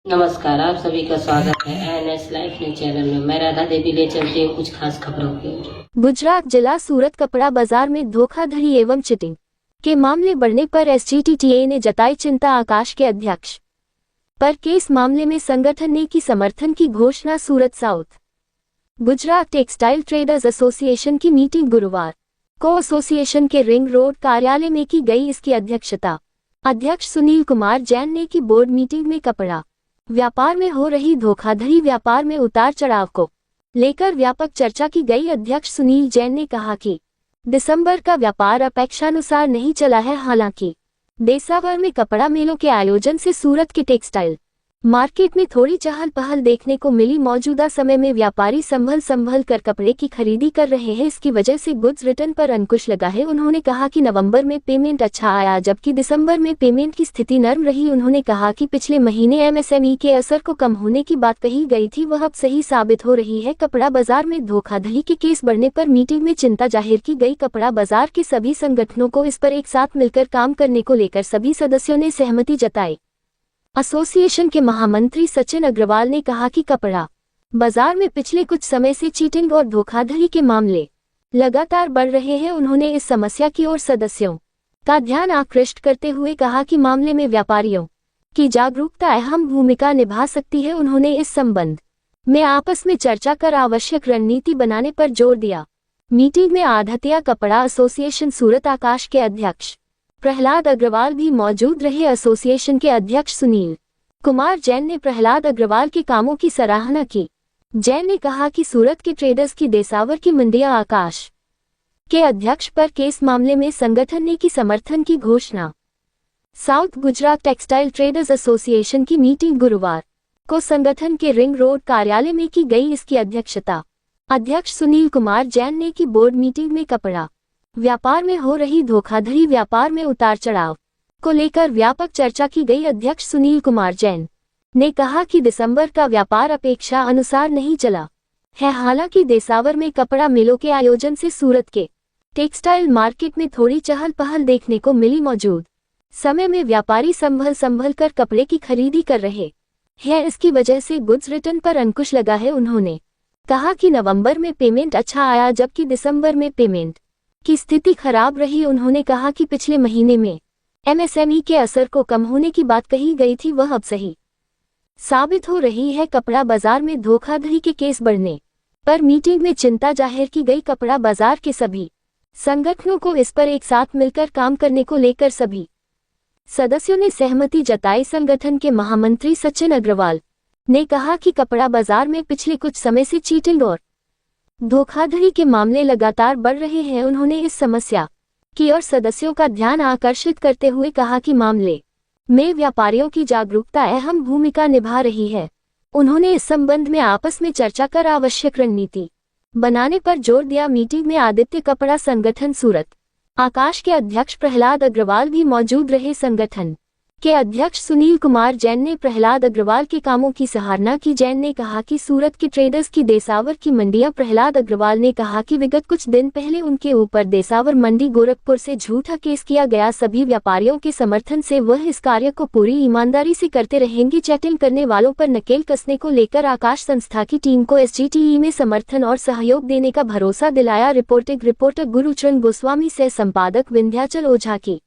नमस्कार, आप सभी का स्वागत है एनएस लाइफ न्यूज चैनल में। मैं राधा देवी ले चलती हूँ कुछ खास खबरों की ओर। गुजरात जिला सूरत कपड़ा बाजार में धोखाधड़ी एवं चिटिंग के मामले बढ़ने पर एसजीटीटीए ने जताई चिंता। आकाश के अध्यक्ष पर केस मामले में संगठन ने की समर्थन की घोषणा। Surat south Gujarat textile traders association की मीटिंग गुरुवार को एसोसिएशन के रिंग रोड कार्यालय में की गई। इसकी अध्यक्षता अध्यक्ष सुनील कुमार जैन ने की। बोर्ड मीटिंग में कपड़ा व्यापार में हो रही धोखाधड़ी, व्यापार में उतार चढ़ाव को लेकर व्यापक चर्चा की गई। अध्यक्ष सुनील जैन ने कहा कि दिसंबर का व्यापार अपेक्षानुसार नहीं चला है। हालांकि देसावर में कपड़ा मेलों के आयोजन से सूरत के टेक्सटाइल मार्केट में थोड़ी चहल पहल देखने को मिली। मौजूदा समय में व्यापारी संभल कर कपड़े की खरीदी कर रहे हैं। इसकी वजह से गुड्स रिटर्न पर अंकुश लगा है। उन्होंने कहा कि नवंबर में पेमेंट अच्छा आया, जबकि दिसंबर में पेमेंट की स्थिति नर्म रही। उन्होंने कहा कि पिछले महीने एमएसएमई के असर को कम होने की बात कही गई थी, वह अब सही साबित हो रही है। कपड़ा बाजार में धोखाधड़ी के केस बढ़ने पर मीटिंग में चिंता जाहिर की गई। कपड़ा बाजार के सभी संगठनों को इस पर एक साथ मिलकर काम करने को लेकर सभी सदस्यों ने सहमति जताई। एसोसिएशन के महामंत्री सचिन अग्रवाल ने कहा कि कपड़ा बाजार में पिछले कुछ समय से चीटिंग और धोखाधड़ी के मामले लगातार बढ़ रहे हैं। उन्होंने इस समस्या की ओर सदस्यों का ध्यान आकृष्ट करते हुए कहा कि मामले में व्यापारियों की जागरूकता अहम भूमिका निभा सकती है। उन्होंने इस संबंध में आपस में चर्चा कर आवश्यक रणनीति बनाने पर जोर दिया। मीटिंग में आढ़तिया कपड़ा एसोसिएशन सूरत आकाश के अध्यक्ष प्रहलाद अग्रवाल भी मौजूद रहे। एसोसिएशन के अध्यक्ष सुनील कुमार जैन ने प्रहलाद अग्रवाल के कामों की सराहना की। जैन ने कहा कि सूरत के ट्रेडर्स की देसावर की मंडियां आकाश के अध्यक्ष पर केस मामले में संगठन ने की समर्थन की घोषणा। South Gujarat textile traders association की मीटिंग गुरुवार को संगठन के रिंग रोड कार्यालय में की गई। इसकी अध्यक्षता अध्यक्ष सुनील कुमार जैन ने की। बोर्ड मीटिंग में कपड़ा व्यापार में हो रही धोखाधड़ी, व्यापार में उतार चढ़ाव को लेकर व्यापक चर्चा की गई। अध्यक्ष सुनील कुमार जैन ने कहा कि दिसंबर का व्यापार अपेक्षा अनुसार नहीं चला है। हालांकि देसावर में कपड़ा मेलों के आयोजन से सूरत के टेक्सटाइल मार्केट में थोड़ी चहल पहल देखने को मिली। मौजूद समय में व्यापारी संभल कर कपड़े की खरीदी कर रहे हैं। इसकी वजह से गुड्स रिटर्न पर अंकुश लगा है। उन्होंने कहा कि नवंबर में पेमेंट अच्छा आया, जबकि दिसंबर में पेमेंट की स्थिति खराब रही। उन्होंने कहा कि पिछले महीने में एमएसएमई के असर को कम होने की बात कही गई थी, वह अब सही साबित हो रही है। कपड़ा बाजार में धोखाधड़ी के केस बढ़ने पर मीटिंग में चिंता जाहिर की गई। कपड़ा बाजार के सभी संगठनों को इस पर एक साथ मिलकर काम करने को लेकर सभी सदस्यों ने सहमति जताई। संगठन के महामंत्री सचिन अग्रवाल ने कहा कि कपड़ा बाजार में पिछले कुछ समय से चीटिंग और धोखाधड़ी के मामले लगातार बढ़ रहे हैं। उन्होंने इस समस्या की ओर सदस्यों का ध्यान आकर्षित करते हुए कहा कि मामले में व्यापारियों की जागरूकता अहम भूमिका निभा रही है। उन्होंने इस संबंध में आपस में चर्चा कर आवश्यक रणनीति बनाने पर जोर दिया। मीटिंग में आदित्य कपड़ा संगठन सूरत आकाश के अध्यक्ष प्रहलाद अग्रवाल भी मौजूद रहे। संगठन के अध्यक्ष सुनील कुमार जैन ने प्रहलाद अग्रवाल के कामों की सराहना की। जैन ने कहा कि सूरत के ट्रेडर्स की देसावर की मंडियां। प्रहलाद अग्रवाल ने कहा कि विगत कुछ दिन पहले उनके ऊपर देसावर मंडी गोरखपुर से झूठा केस किया गया। सभी व्यापारियों के समर्थन से वह इस कार्य को पूरी ईमानदारी से करते रहेंगे। चैटिंग करने वालों पर नकेल कसने को लेकर आकाश संस्था की टीम को एसजीटीई में समर्थन और सहयोग देने का भरोसा दिलाया। रिपोर्टर गुरुचरण गोस्वामी से संपादक विंध्याचल ओझा की।